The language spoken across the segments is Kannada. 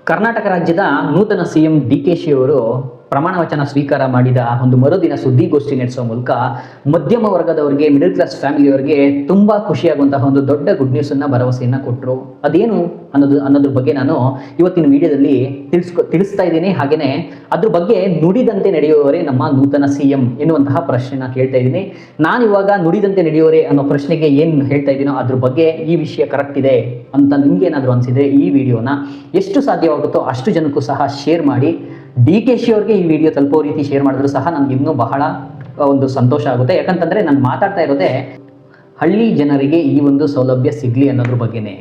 ಕರ್ನಾಟಕ ರಾಜ್ಯದ ನೂತನ ಸಿಎಂ ಡಿ.ಕೆ.ಶಿ ಅವರು ಪ್ರಮಾಣ ವಚನ ಸ್ವೀಕಾರ ಮಾಡಿದ ಒಂದು ಮರುದಿನ ಸುದ್ದಿಗೋಷ್ಠಿ ನಡೆಸುವ ಮೂಲಕ ಮಧ್ಯಮ ವರ್ಗದವರಿಗೆ, ಮಿಡಲ್ ಕ್ಲಾಸ್ ಫ್ಯಾಮಿಲಿಯವರಿಗೆ ತುಂಬಾ ಖುಷಿಯಾಗುವಂತಹ ಒಂದು ದೊಡ್ಡ ಗುಡ್ ನ್ಯೂಸ್ ಅನ್ನ, ಭರವಸೆಯನ್ನ ಕೊಟ್ಟರು. ಅದೇನು ಅನ್ನೋದ್ರ ಬಗ್ಗೆ ನಾನು ಇವತ್ತಿನ ವಿಡಿಯೋದಲ್ಲಿ ತಿಳಿಸ್ತಾ ಇದ್ದೀನಿ. ಹಾಗೇನೆ ಅದ್ರ ಬಗ್ಗೆ ನುಡಿದಂತೆ ನಡೆಯುವವರೇ ನಮ್ಮ ನೂತನ ಸಿಎಂ ಎನ್ನುವಂತಹ ಪ್ರಶ್ನೆನ ಕೇಳ್ತಾ ಇದ್ದೀನಿ. ನಾನು ಇವಾಗ ನುಡಿದಂತೆ ನಡೆಯುವವರೇ ಅನ್ನೋ ಪ್ರಶ್ನೆಗೆ ಏನು ಹೇಳ್ತಾ ಇದ್ದೀನೋ ಅದ್ರ ಬಗ್ಗೆ ಈ ವಿಷಯ ಕರೆಕ್ಟ್ ಇದೆ ಅಂತ ನಿಮ್ಗೆ ಏನಾದ್ರು ಅನ್ಸಿದ್ರೆ ಈ ವಿಡಿಯೋನ ಎಷ್ಟು ಸಾಧ್ಯವಾಗುತ್ತೋ ಅಷ್ಟು ಜನಕ್ಕೂ ಸಹ ಶೇರ್ ಮಾಡಿ. ಡಿ.ಕೆ.ಶಿ ಅವ್ರಿಗೆ ಈ ವಿಡಿಯೋ ತಲುಪೋ ರೀತಿ ಶೇರ್ ಮಾಡಿದ್ರು ಸಹ ನನಗೆ ಇನ್ನೂ ಬಹಳ ಒಂದು ಸಂತೋಷ ಆಗುತ್ತೆ. ಯಾಕಂತಂದ್ರೆ ನಾನು ಮಾತಾಡ್ತಾ ಇರೋದೇ ಹಳ್ಳಿ ಜನರಿಗೆ ಈ ಒಂದು ಸೌಲಭ್ಯ ಸಿಗ್ಲಿ ಅನ್ನೋದ್ರ ಬಗ್ಗೆನೇ.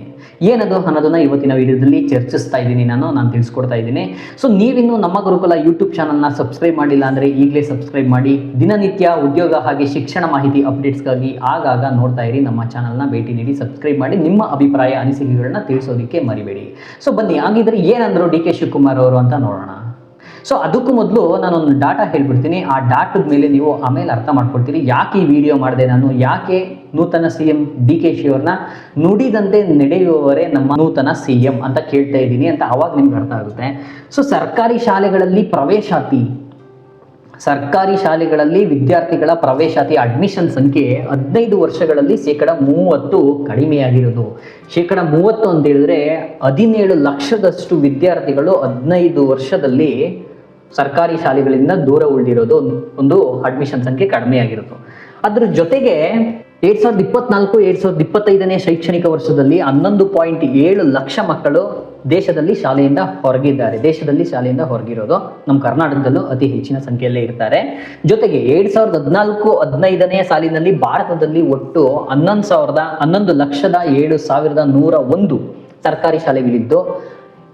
ಏನದು ಅನ್ನೋದನ್ನ ಇವತ್ತಿನ ವಿಡಿಯೋದಲ್ಲಿ ಚರ್ಚಿಸ್ತಾ ಇದ್ದೀನಿ, ನಾನು ತಿಳಿಸ್ಕೊಡ್ತಾ ಇದ್ದೀನಿ. ಸೊ ನೀವಿನ್ನು ನಮ್ಮ ಗುರುಕುಲ ಯೂಟ್ಯೂಬ್ ಚಾನಲ್ನ ಸಬ್ಸ್ಕ್ರೈಬ್ ಮಾಡಿಲ್ಲ ಅಂದರೆ ಈಗಲೇ ಸಬ್ಸ್ಕ್ರೈಬ್ ಮಾಡಿ. ದಿನನಿತ್ಯ ಉದ್ಯೋಗ ಹಾಗೆ ಶಿಕ್ಷಣ ಮಾಹಿತಿ ಅಪ್ಡೇಟ್ಸ್ಗಾಗಿ ಆಗಾಗ ನೋಡ್ತಾ ಇರಿ. ನಮ್ಮ ಚಾನಲ್ನ ಭೇಟಿ ನೀಡಿ ಸಬ್ಸ್ಕ್ರೈಬ್ ಮಾಡಿ. ನಿಮ್ಮ ಅಭಿಪ್ರಾಯ ಅನಿಸಿಕೆಗಳನ್ನ ತಿಳಿಸೋದಕ್ಕೆ ಮರಿಬೇಡಿ. ಸೊ ಬನ್ನಿ, ಹಾಗಿದ್ರೆ ಏನಂದ್ರು ಡಿ.ಕೆ. ಶಿವಕುಮಾರ್ ಅವರು ಅಂತ ನೋಡೋಣ. ಸೊ ಅದಕ್ಕೂ ಮೊದಲು ನಾನೊಂದು ಡಾಟಾ ಹೇಳ್ಬಿಡ್ತೀನಿ. ಆ ಡಾಟದ ಮೇಲೆ ನೀವು ಆಮೇಲೆ ಅರ್ಥ ಮಾಡ್ಕೊಳ್ತೀರಿ ಯಾಕೆ ಈ ವಿಡಿಯೋ ಮಾಡಿದೆ ನಾನು, ಯಾಕೆ ನೂತನ ಸಿಎಂ ಡಿ.ಕೆ.ಶಿ ಅವ್ರನ್ನ ನುಡಿದಂತೆ ನಡೆಯುವವರೇ ನಮ್ಮ ನೂತನ ಸಿಎಂ ಅಂತ ಕೇಳ್ತಾ ಇದ್ದೀನಿ ಅಂತ ಅವಾಗ ನಿಮ್ಗೆ ಅರ್ಥ ಆಗುತ್ತೆ. ಸೊ ಸರ್ಕಾರಿ ಶಾಲೆಗಳಲ್ಲಿ ವಿದ್ಯಾರ್ಥಿಗಳ ಪ್ರವೇಶಾತಿ ಅಡ್ಮಿಷನ್ ಸಂಖ್ಯೆ 15 ವರ್ಷಗಳಲ್ಲಿ 30% ಕಡಿಮೆಯಾಗಿರೋದು. 30% ಅಂತ ಹೇಳಿದ್ರೆ 17 ಲಕ್ಷದಷ್ಟು ವಿದ್ಯಾರ್ಥಿಗಳು 15 ವರ್ಷದಲ್ಲಿ ಸರ್ಕಾರಿ ಶಾಲೆಗಳಿಂದ ದೂರ ಉಳಿದಿರೋದು, ಒಂದು ಅಡ್ಮಿಷನ್ ಸಂಖ್ಯೆ ಕಡಿಮೆಯಾಗಿರೋದು. ಅದ್ರ ಜೊತೆಗೆ 2024-2025ನೇ ಶೈಕ್ಷಣಿಕ ವರ್ಷದಲ್ಲಿ 11.7 ಲಕ್ಷ ಮಕ್ಕಳು ದೇಶದಲ್ಲಿ ಶಾಲೆಯಿಂದ ಹೊರಗಿರೋದು. ನಮ್ಮ ಕರ್ನಾಟಕದಲ್ಲೂ ಅತಿ ಹೆಚ್ಚಿನ ಸಂಖ್ಯೆಯಲ್ಲೇ ಇರ್ತಾರೆ. ಜೊತೆಗೆ 2014-15ನೇ ಸಾಲಿನಲ್ಲಿ ಭಾರತದಲ್ಲಿ ಒಟ್ಟು 11,07,101 ಸರ್ಕಾರಿ ಶಾಲೆಗಳಿದ್ದು,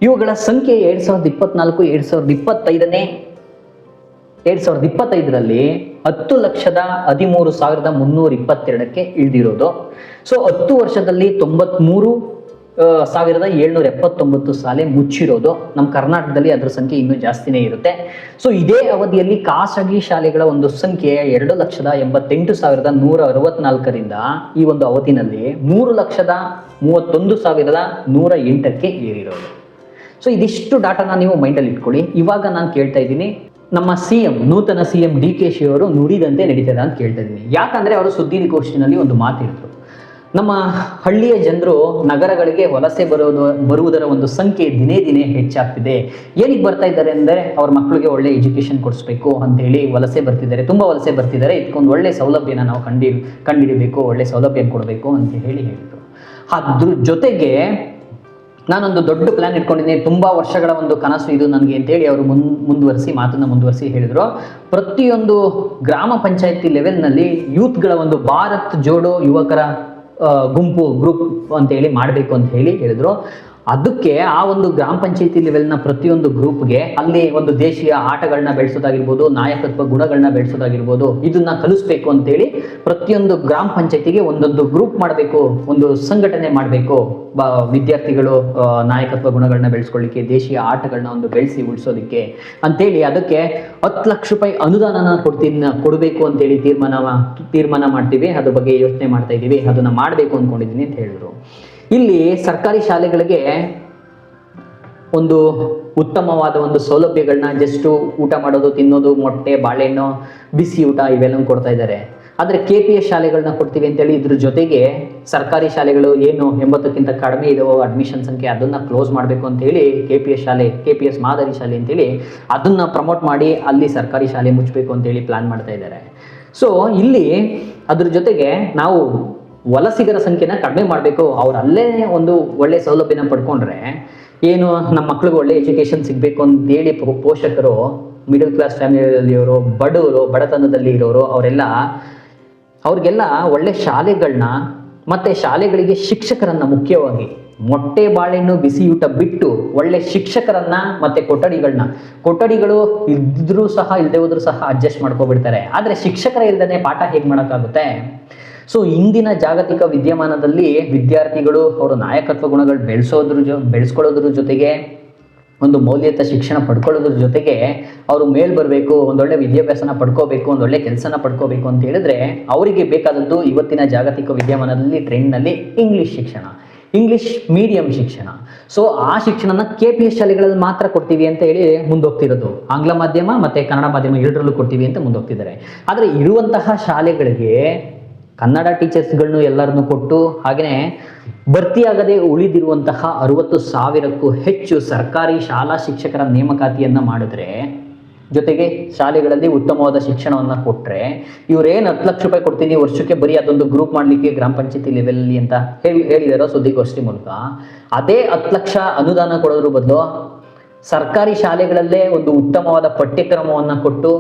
ಇವುಗಳ ಸಂಖ್ಯೆ 2024-2025ರಲ್ಲಿ 10,13,322ಕ್ಕೆ ಇಳಿದಿರೋದು. ಸೊ 10 ವರ್ಷದಲ್ಲಿ 93,779 ಶಾಲೆ ಮುಚ್ಚಿರೋದು. ನಮ್ಮ ಕರ್ನಾಟಕದಲ್ಲಿ ಅದರ ಸಂಖ್ಯೆ ಇನ್ನೂ ಜಾಸ್ತಿನೇ ಇರುತ್ತೆ. ಸೊ ಇದೇ ಅವಧಿಯಲ್ಲಿ ಖಾಸಗಿ ಶಾಲೆಗಳ ಒಂದು ಸಂಖ್ಯೆ 2,88,164ರಿಂದ ಈ ಒಂದು ಅವಧಿನಲ್ಲಿ 3,31,108ಕ್ಕೆ ಏರಿರೋದು. ಸೊ ಇದಿಷ್ಟು ಡಾಟಾನ ನೀವು ಮೈಂಡಲ್ಲಿ ಇಟ್ಕೊಳ್ಳಿ. ಇವಾಗ ನಾನು ಕೇಳ್ತಾ ಇದ್ದೀನಿ, ನಮ್ಮ ನೂತನ ಸಿಎಂ ಡಿ.ಕೆ.ಶಿ ಅವರು ನುಡಿದಂತೆ ನಡೀತದ ಅಂತ ಕೇಳ್ತಾ ಇದ್ದೀನಿ. ಯಾಕಂದ್ರೆ ಅವರು ಸುದ್ದಿಗೋಷ್ಠಿನಲ್ಲಿ ಒಂದು ಮಾತಿದ್ರು, ನಮ್ಮ ಹಳ್ಳಿಯ ಜನರು ನಗರಗಳಿಗೆ ವಲಸೆ ಬರುವುದರ ಒಂದು ಸಂಖ್ಯೆ ದಿನೇ ದಿನೇ ಹೆಚ್ಚಾಗ್ತಿದೆ. ಏನಕ್ಕೆ ಬರ್ತಾ ಇದ್ದಾರೆ ಅಂದರೆ ಅವ್ರ ಮಕ್ಕಳಿಗೆ ಒಳ್ಳೆ ಎಜುಕೇಶನ್ ಕೊಡಿಸ್ಬೇಕು ಅಂತೇಳಿ ವಲಸೆ ಬರ್ತಿದ್ದಾರೆ, ತುಂಬ ವಲಸೆ ಬರ್ತಿದ್ದಾರೆ. ಇದಕ್ಕೊಂದು ಒಳ್ಳೆ ಸೌಲಭ್ಯನ ನಾವು ಕಂಡಿಡಿಬೇಕು, ಒಳ್ಳೆ ಸೌಲಭ್ಯ ಕೊಡಬೇಕು ಅಂತ ಹೇಳಿದರು. ಅದ್ರ ಜೊತೆಗೆ ನಾನೊಂದು ದೊಡ್ಡ ಪ್ಲಾನ್ ಇಟ್ಕೊಂಡಿದ್ದೀನಿ, ತುಂಬಾ ವರ್ಷಗಳ ಒಂದು ಕನಸು ಇದು ನನಗೆ ಅಂತೇಳಿ ಅವರು ಮಾತನ್ನ ಮುಂದುವರಿಸಿ ಹೇಳಿದ್ರು. ಪ್ರತಿಯೊಂದು ಗ್ರಾಮ ಪಂಚಾಯತಿ ಲೆವೆಲ್ನಲ್ಲಿ ಯೂತ್ಗಳ ಒಂದು ಭಾರತ್ ಜೋಡೋ ಯುವಕರ ಗ್ರೂಪ್ ಅಂತೇಳಿ ಮಾಡಬೇಕು ಅಂತ ಹೇಳಿದ್ರು. ಅದಕ್ಕೆ ಆ ಒಂದು ಗ್ರಾಮ ಪಂಚಾಯತಿ ಲೆವೆಲ್ನ ಪ್ರತಿಯೊಂದು ಗ್ರೂಪ್ಗೆ ಅಲ್ಲಿ ಒಂದು ದೇಶೀಯ ಆಟಗಳನ್ನ ಬೆಳೆಸೋದಾಗಿರ್ಬೋದು, ನಾಯಕತ್ವ ಗುಣಗಳನ್ನ ಬೆಳೆಸೋದಾಗಿರ್ಬೋದು, ಇದನ್ನ ಕಲಿಸ್ಬೇಕು ಅಂತೇಳಿ ಪ್ರತಿಯೊಂದು ಗ್ರಾಮ ಪಂಚಾಯತಿಗೆ ಒಂದೊಂದು ಗ್ರೂಪ್ ಮಾಡಬೇಕು, ಒಂದು ಸಂಘಟನೆ ಮಾಡಬೇಕು. ವಿದ್ಯಾರ್ಥಿಗಳು ನಾಯಕತ್ವ ಗುಣಗಳನ್ನ ಬೆಳೆಸ್ಕೊಳ್ಳಿಕ್ಕೆ, ದೇಶೀಯ ಆಟಗಳನ್ನ ಒಂದು ಬೆಳೆಸಿ ಉಳಿಸೋದಕ್ಕೆ ಅಂತೇಳಿ ಅದಕ್ಕೆ 10 ಲಕ್ಷ ರೂಪಾಯಿ ಅನುದಾನನ ಕೊಡಬೇಕು ಅಂತೇಳಿ ತೀರ್ಮಾನ ಮಾಡ್ತೀವಿ. ಅದ್ರ ಬಗ್ಗೆ ಯೋಚನೆ ಮಾಡ್ತಾ ಇದ್ದೀವಿ, ಅದನ್ನ ಮಾಡಬೇಕು ಅಂದ್ಕೊಂಡಿದ್ದೀನಿ ಅಂತ ಹೇಳಿದ್ರು. ಇಲ್ಲಿ ಸರ್ಕಾರಿ ಶಾಲೆಗಳಿಗೆ ಒಂದು ಉತ್ತಮವಾದ ಒಂದು ಸೌಲಭ್ಯಗಳನ್ನ, ಜಸ್ಟ್ ಊಟ ಮಾಡೋದು, ತಿನ್ನೋದು, ಮೊಟ್ಟೆ, ಬಾಳೆಹಣ್ಣು, ಬಿಸಿ ಊಟ ಇವೆಲ್ಲ ಕೊಡ್ತಾ ಇದ್ದಾರೆ. ಆದರೆ KPS ಶಾಲೆಗಳನ್ನ ಕೊಡ್ತೀವಿ ಅಂತೇಳಿ ಇದ್ರ ಜೊತೆಗೆ ಸರ್ಕಾರಿ ಶಾಲೆಗಳು ಏನು 80ಕ್ಕಿಂತ ಕಡಿಮೆ ಇದಾವೋ ಅಡ್ಮಿಷನ್ ಸಂಖ್ಯೆ, ಅದನ್ನ ಕ್ಲೋಸ್ ಮಾಡಬೇಕು ಅಂತ ಹೇಳಿ KPS ಮಾದರಿ ಶಾಲೆ ಅಂತೇಳಿ ಅದನ್ನ ಪ್ರಮೋಟ್ ಮಾಡಿ ಅಲ್ಲಿ ಸರ್ಕಾರಿ ಶಾಲೆ ಮುಚ್ಚಬೇಕು ಅಂತೇಳಿ ಪ್ಲಾನ್ ಮಾಡ್ತಾ ಇದ್ದಾರೆ. ಸೊ ಇಲ್ಲಿ ಅದ್ರ ಜೊತೆಗೆ ನಾವು ವಲಸಿಗರ ಸಂಖ್ಯೆನ ಕಡಿಮೆ ಮಾಡಬೇಕು. ಅವ್ರು ಅಲ್ಲೇ ಒಂದು ಒಳ್ಳೆ ಸೌಲಭ್ಯನ ಪಡ್ಕೊಂಡ್ರೆ ಏನು ನಮ್ಮ ಮಕ್ಳಿಗೆ ಒಳ್ಳೆ ಎಜುಕೇಶನ್ ಸಿಗಬೇಕು ಅಂತೇಳಿ ಪೋಷಕರು, ಮಿಡಲ್ ಕ್ಲಾಸ್ ಫ್ಯಾಮಿಲಿಯವರು, ಬಡವರು, ಬಡತನದಲ್ಲಿ ಇರೋರು ಅವ್ರಿಗೆಲ್ಲ ಒಳ್ಳೆ ಶಾಲೆಗಳನ್ನ ಮತ್ತೆ ಶಾಲೆಗಳಿಗೆ ಶಿಕ್ಷಕರನ್ನ, ಮುಖ್ಯವಾಗಿ ಮೊಟ್ಟೆ, ಬಾಳೆಹಣ್ಣು, ಬಿಸಿ ಊಟ ಬಿಟ್ಟು ಒಳ್ಳೆ ಶಿಕ್ಷಕರನ್ನ ಮತ್ತೆ ಕೊಠಡಿಗಳು ಇದ್ರೂ ಸಹ ಇಲ್ಲದೆ ಹೋದ್ರೂ ಸಹ ಅಡ್ಜಸ್ಟ್ ಮಾಡ್ಕೊಬಿಡ್ತಾರೆ. ಆದರೆ ಶಿಕ್ಷಕರ ಇಲ್ದೇ ಪಾಠ ಹೇಗೆ ಮಾಡೋಕ್ಕಾಗುತ್ತೆ? ಸೊ ಇಂದಿನ ಜಾಗತಿಕ ವಿದ್ಯಮಾನದಲ್ಲಿ ವಿದ್ಯಾರ್ಥಿಗಳು ಅವರ ನಾಯಕತ್ವ ಗುಣಗಳು ಬೆಳೆಸ್ಕೊಳ್ಳೋದ್ರ ಜೊತೆಗೆ ಒಂದು ಮೌಲ್ಯಯುತ ಶಿಕ್ಷಣ ಪಡ್ಕೊಳ್ಳೋದ್ರ ಜೊತೆಗೆ ಅವರು ಮೇಲ್ ಬರಬೇಕು, ಒಂದೊಳ್ಳೆ ವಿದ್ಯಾಭ್ಯಾಸನ ಪಡ್ಕೋಬೇಕು, ಒಂದೊಳ್ಳೆ ಕೆಲಸನ ಪಡ್ಕೋಬೇಕು ಅಂತ ಹೇಳಿದ್ರೆ ಅವರಿಗೆ ಬೇಕಾದದ್ದು ಇವತ್ತಿನ ಜಾಗತಿಕ ವಿದ್ಯಮಾನದಲ್ಲಿ ಟ್ರೆಂಡ್ನಲ್ಲಿ ಇಂಗ್ಲಿಷ್ ಶಿಕ್ಷಣ. ಇಂಗ್ಲಿಷ್ ಮೀಡಿಯಂ ಶಿಕ್ಷಣ. ಸೊ ಆ ಶಿಕ್ಷಣನ KPS ಶಾಲೆಗಳಲ್ಲಿ ಮಾತ್ರ ಕೊಡ್ತೀವಿ ಅಂತ ಹೇಳಿ ಮುಂದೋಗ್ತಿರೋದು. ಆಂಗ್ಲ ಮಾಧ್ಯಮ ಮತ್ತು ಕನ್ನಡ ಮಾಧ್ಯಮ ಎರಡರಲ್ಲೂ ಕೊಡ್ತೀವಿ ಅಂತ ಮುಂದೋಗ್ತಿದ್ದಾರೆ. ಆದರೆ ಇರುವಂತಹ ಶಾಲೆಗಳಿಗೆ ಕನ್ನಡ ಟೀಚರ್ಸ್ಗಳನ್ನು ಎಲ್ಲರನ್ನು ಕೊಟ್ಟು, ಹಾಗೆಯೇ ಭರ್ತಿಯಾಗದೆ ಉಳಿದಿರುವಂತಹ 60,000ಕ್ಕೂ ಹೆಚ್ಚು ಸರ್ಕಾರಿ ಶಾಲಾ ಶಿಕ್ಷಕರ ನೇಮಕಾತಿಯನ್ನು ಮಾಡಿದ್ರೆ, ಜೊತೆಗೆ ಶಾಲೆಗಳಲ್ಲಿ ಉತ್ತಮವಾದ ಶಿಕ್ಷಣವನ್ನು ಕೊಟ್ಟರೆ, ಇವ್ರೇನು 10 ಲಕ್ಷ ರೂಪಾಯಿ ಕೊಡ್ತೀನಿ ವರ್ಷಕ್ಕೆ ಬರೀ ಅದೊಂದು ಗ್ರೂಪ್ ಮಾಡಲಿಕ್ಕೆ ಗ್ರಾಮ ಪಂಚಾಯತಿ ಲೆವೆಲಲ್ಲಿ ಅಂತ ಹೇಳಿದಾರೋ ಸುದ್ದಿಗೋಷ್ಠಿ ಮೂಲಕ, ಅದೇ 10 ಲಕ್ಷ ಅನುದಾನ ಕೊಡೋದ್ರ ಬದಲು ಸರ್ಕಾರಿ ಶಾಲೆಗಳಲ್ಲೇ ಒಂದು ಉತ್ತಮವಾದ ಪಠ್ಯಕ್ರಮವನ್ನು ಕೊಟ್ಟು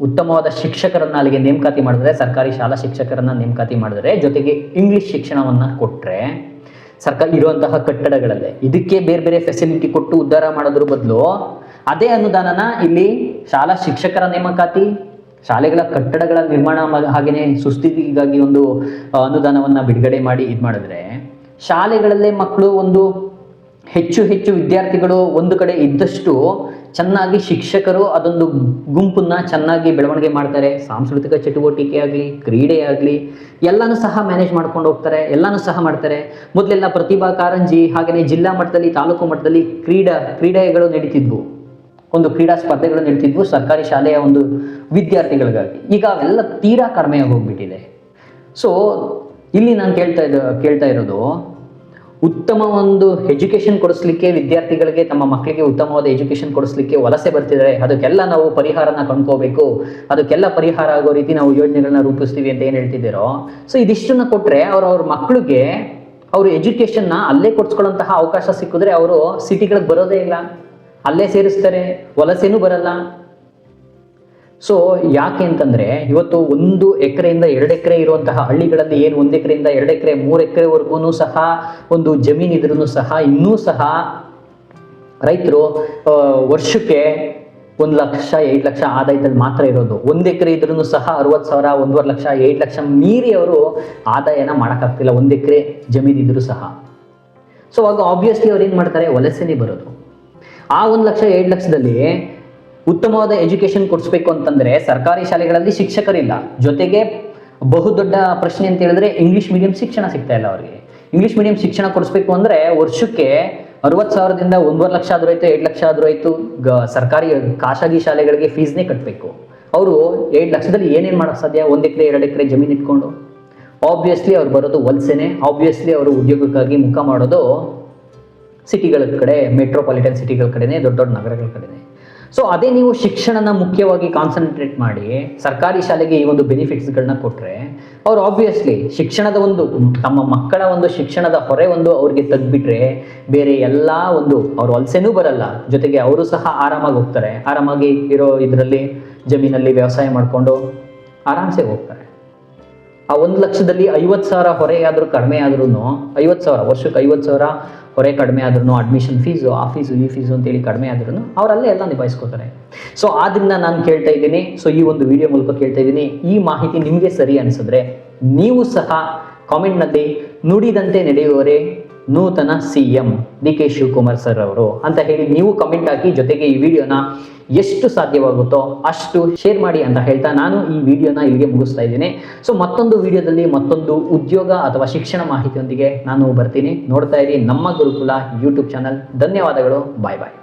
ಉತ್ತಮವಾದ ಶಿಕ್ಷಕರನ್ನ ಅಲ್ಲಿಗೆ ನೇಮಕಾತಿ ಮಾಡಿದ್ರೆ, ಸರ್ಕಾರಿ ಶಾಲಾ ಶಿಕ್ಷಕರನ್ನ ನೇಮಕಾತಿ ಮಾಡಿದ್ರೆ, ಜೊತೆಗೆ ಇಂಗ್ಲಿಷ್ ಶಿಕ್ಷಣವನ್ನು ಕೊಟ್ಟರೆ, ಸರ್ಕಾರ ಇರುವಂತಹ ಕಟ್ಟಡಗಳಲ್ಲೇ ಇದಕ್ಕೆ ಬೇರೆ ಬೇರೆ ಫೆಸಿಲಿಟಿ ಕೊಟ್ಟು ಉದ್ಧಾರ ಮಾಡೋದ್ರ ಬದಲು ಅದೇ ಅನುದಾನನ ಇಲ್ಲಿ ಶಾಲಾ ಶಿಕ್ಷಕರ ನೇಮಕಾತಿ, ಶಾಲೆಗಳ ಕಟ್ಟಡಗಳ ನಿರ್ಮಾಣ, ಹಾಗೆಯೇ ಸುಸ್ಥಿತಿಗಾಗಿ ಒಂದು ಅನುದಾನವನ್ನು ಬಿಡುಗಡೆ ಮಾಡಿ ಇದು ಮಾಡಿದ್ರೆ, ಶಾಲೆಗಳಲ್ಲೇ ಮಕ್ಕಳು ಒಂದು ಹೆಚ್ಚು ವಿದ್ಯಾರ್ಥಿಗಳು ಒಂದು ಕಡೆ ಇದ್ದಷ್ಟು ಚೆನ್ನಾಗಿ ಶಿಕ್ಷಕರು ಅದೊಂದು ಗುಂಪನ್ನ ಚೆನ್ನಾಗಿ ಬೆಳವಣಿಗೆ ಮಾಡ್ತಾರೆ. ಸಾಂಸ್ಕೃತಿಕ ಚಟುವಟಿಕೆ ಆಗಲಿ, ಕ್ರೀಡೆ ಆಗಲಿ, ಎಲ್ಲನೂ ಸಹ ಮ್ಯಾನೇಜ್ ಮಾಡ್ಕೊಂಡು ಹೋಗ್ತಾರೆ, ಎಲ್ಲನೂ ಸಹ ಮಾಡ್ತಾರೆ. ಮೊದಲೆಲ್ಲ ಪ್ರತಿಭಾ ಕಾರಂಜಿ, ಹಾಗೆಯೇ ಜಿಲ್ಲಾ ಮಟ್ಟದಲ್ಲಿ, ತಾಲೂಕು ಮಟ್ಟದಲ್ಲಿ ಕ್ರೀಡೆಗಳು ನಡೀತಿದ್ವು, ಒಂದು ಕ್ರೀಡಾ ಸ್ಪರ್ಧೆಗಳು ನಡೀತಿದ್ವು ಸರ್ಕಾರಿ ಶಾಲೆಯ ಒಂದು ವಿದ್ಯಾರ್ಥಿಗಳಿಗಾಗಿ. ಈಗ ಅವೆಲ್ಲ ತೀರಾ ಕಡಿಮೆ ಹೋಗ್ಬಿಟ್ಟಿದೆ. ಸೊ ಇಲ್ಲಿ ನಾನು ಕೇಳ್ತಾ ಇರೋದು, ಉತ್ತಮ ಒಂದು ಎಜುಕೇಷನ್ ಕೊಡಿಸ್ಲಿಕ್ಕೆ, ವಿದ್ಯಾರ್ಥಿಗಳಿಗೆ ತಮ್ಮ ಮಕ್ಕಳಿಗೆ ಉತ್ತಮವಾದ ಎಜುಕೇಷನ್ ಕೊಡಿಸ್ಲಿಕ್ಕೆ ವಲಸೆ ಬರ್ತಿದ್ದಾರೆ. ಅದಕ್ಕೆಲ್ಲ ನಾವು ಪರಿಹಾರನ ಕಂಡ್ಕೋಬೇಕು, ಅದಕ್ಕೆಲ್ಲ ಪರಿಹಾರ ಆಗೋ ರೀತಿ ನಾವು ಯೋಜನೆಗಳನ್ನ ರೂಪಿಸ್ತೀವಿ ಅಂತ ಏನು ಹೇಳ್ತಿದ್ದೀರೋ, ಸೊ ಇದಿಷ್ಟನ್ನ ಕೊಟ್ಟರೆ ಅವ್ರ ಮಕ್ಕಳಿಗೆ ಅವ್ರ ಎಜುಕೇಷನ್ನ ಅಲ್ಲೇ ಕೊಡಿಸ್ಕೊಳ್ಳೋಂತಹ ಅವಕಾಶ ಸಿಕ್ಕಿದ್ರೆ ಅವರು ಸಿಟಿಗಳಿಗೆ ಬರೋದೇ ಇಲ್ಲ, ಅಲ್ಲೇ ಸೇರಿಸ್ತಾರೆ, ವಲಸೆನೂ ಬರಲ್ಲ. ಸೊ ಯಾಕೆ ಅಂತಂದ್ರೆ, ಇವತ್ತು 1 ಎಕರೆಯಿಂದ 2 ಎಕರೆ ಇರುವಂತಹ ಹಳ್ಳಿಗಳಲ್ಲಿ ಏನು 1 ಎಕರೆಯಿಂದ 2 ಎಕರೆ 3 ಎಕರೆವರೆಗೂ ಸಹ ಒಂದು ಜಮೀನು ಇದ್ರೂ ಸಹ ಇನ್ನೂ ಸಹ ರೈತರು ವರ್ಷಕ್ಕೆ 1 ಲಕ್ಷ 2 ಲಕ್ಷ ಆದಾಯದಲ್ಲಿ ಮಾತ್ರ ಇರೋದು. 1 ಎಕರೆ ಇದ್ರೂ ಸಹ 60,000, 1.5 ಲಕ್ಷ 2 ಲಕ್ಷ ಮೀರಿ ಅವರು ಆದಾಯನ ಮಾಡೋಕ್ಕಾಗ್ತಿಲ್ಲ 1 ಎಕರೆ ಜಮೀನು ಇದ್ರೂ ಸಹ. ಸೊ ಆಗ ಆಬ್ವಿಯಸ್ಲಿ ಅವ್ರು ಏನು ಮಾಡ್ತಾರೆ, ವಲಸೆನೇ ಬರೋದು. ಆ 1 ಲಕ್ಷ 2 ಲಕ್ಷದಲ್ಲಿ ಉತ್ತಮವಾದ ಎಜುಕೇಷನ್ ಕೊಡಿಸ್ಬೇಕು ಅಂತಂದ್ರೆ ಸರ್ಕಾರಿ ಶಾಲೆಗಳಲ್ಲಿ ಶಿಕ್ಷಕರಿಲ್ಲ. ಜೊತೆಗೆ ಬಹುದೊಡ್ಡ ಪ್ರಶ್ನೆ ಅಂತ ಹೇಳಿದ್ರೆ ಇಂಗ್ಲಿಷ್ ಮೀಡಿಯಂ ಶಿಕ್ಷಣ ಸಿಗ್ತಾ ಇಲ್ಲ ಅವರಿಗೆ. ಇಂಗ್ಲಿಷ್ ಮೀಡಿಯಂ ಶಿಕ್ಷಣ ಕೊಡಿಸ್ಬೇಕು ಅಂದ್ರೆ ವರ್ಷಕ್ಕೆ 60,000ದಿಂದ 1.5 ಲಕ್ಷ ಆದ್ರೂ ಆಯ್ತು, 2 ಲಕ್ಷ ಆದ್ರೂ ಆಯ್ತು, ಸರ್ಕಾರಿ ಖಾಸಗಿ ಶಾಲೆಗಳಿಗೆ ಫೀಸ್ನೇ ಕಟ್ಟಬೇಕು. ಅವರು 2 ಲಕ್ಷದಲ್ಲಿ ಏನೇನು ಮಾಡೋಕ್ಕೆ ಸಾಧ್ಯ? 1 ಎಕರೆ 2 ಎಕರೆ ಜಮೀನು ಇಟ್ಕೊಂಡು. ಆಬ್ವಿಯಸ್ಲಿ ಅವ್ರು ಬರೋದು ವಲಸೆನೆ. ಆಬ್ವಿಯಸ್ಲಿ ಅವರು ಉದ್ಯೋಗಕ್ಕಾಗಿ ಮುಖ ಮಾಡೋದು ಸಿಟಿಗಳ ಕಡೆ, ಮೆಟ್ರೋಪಾಲಿಟನ್ ಸಿಟಿಗಳ ಕಡೆನೇ, ದೊಡ್ಡ ದೊಡ್ಡ ನಗರಗಳ ಕಡೆನೇ. ಸೊ ಅದೇ ನೀವು ಶಿಕ್ಷಣನ ಮುಖ್ಯವಾಗಿ ಕಾನ್ಸಂಟ್ರೇಟ್ ಮಾಡಿ ಸರ್ಕಾರಿ ಶಾಲೆಗೆ ಈ ಒಂದು ಬೆನಿಫಿಟ್ಸ್ಗಳನ್ನ ಕೊಟ್ಟರೆ, ಅವ್ರು ಆಬ್ವಿಯಸ್ಲಿ ಶಿಕ್ಷಣದ ಒಂದು ತಮ್ಮ ಮಕ್ಕಳ ಒಂದು ಶಿಕ್ಷಣದ ಹೊರೆ ಒಂದು ಅವ್ರಿಗೆ ತೆಗ್ಬಿಟ್ರೆ ಬೇರೆ ಎಲ್ಲ ಒಂದು ಅವ್ರು ವಲಸೆನೂ ಬರಲ್ಲ. ಜೊತೆಗೆ ಅವರು ಸಹ ಆರಾಮಾಗಿ ಹೋಗ್ತಾರೆ, ಆರಾಮಾಗಿ ಇರೋ ಇದರಲ್ಲಿ ಜಮೀನಲ್ಲಿ ವ್ಯವಸಾಯ ಮಾಡಿಕೊಂಡು ಆರಾಮ್ಸೆ ಹೋಗ್ತಾರೆ. ಆ 1 ಲಕ್ಷದಲ್ಲಿ 50,000 ಹೊರೆ ಆದರೂ ಕಡಿಮೆ ಆದ್ರೂ, 50,000 ವರ್ಷಕ್ಕೆ 50,000 ಹೊರೆ ಕಡಿಮೆ ಆದ್ರೂ, ಅಡ್ಮಿಷನ್ ಫೀಸು, ಆ ಫೀಸು ಈ ಫೀಸು ಅಂತೇಳಿ ಕಡಿಮೆ ಆದ್ರೂ ಅವರಲ್ಲೇ ಎಲ್ಲ ನಿಭಾಯಿಸ್ಕೋತಾರೆ. ಸೊ ಆದ್ರಿಂದ ನಾನು ಕೇಳ್ತಾ ಇದ್ದೀನಿ, ಸೊ ಈ ಒಂದು ವಿಡಿಯೋ ಮೂಲಕ ಕೇಳ್ತಾ ಇದ್ದೀನಿ, ಈ ಮಾಹಿತಿ ನಿಮಗೆ ಸರಿ ಅನಿಸಿದ್ರೆ ನೀವು ಸಹ ಕಾಮೆಂಟ್ನಲ್ಲಿ ನುಡಿದಂತೆ ನಡೆಯುವವರೇ ನೂತನ CM DK ಶಿವಕುಮಾರ್ ಸರ್ ಅವರು ಅಂತ ಹೇಳಿ ನೀವು ಕಮೆಂಟ್ ಹಾಕಿ, ಜೊತೆಗೆ ಈ ವಿಡಿಯೋನ ಎಷ್ಟು ಸಾಧ್ಯವಾಗುತ್ತೋ ಅಷ್ಟು ಶೇರ್ ಮಾಡಿ ಅಂತ ಹೇಳ್ತಾ ನಾನು ಈ ವಿಡಿಯೋನ ಇಲ್ಲಿಗೆ ಮುಗಿಸ್ತಾ ಇದ್ದೀನಿ. ಸೊ ಮತ್ತೊಂದು ವಿಡಿಯೋದಲ್ಲಿ ಮತ್ತೊಂದು ಉದ್ಯೋಗ ಅಥವಾ ಶಿಕ್ಷಣ ಮಾಹಿತಿಯೊಂದಿಗೆ ನಾನು ಬರ್ತೀನಿ. ನೋಡ್ತಾ ಇರಿ ನಮ್ಮ ಗುರುಕುಲ ಯೂಟ್ಯೂಬ್ ಚಾನಲ್. ಧನ್ಯವಾದಗಳು. ಬಾಯ್ ಬಾಯ್.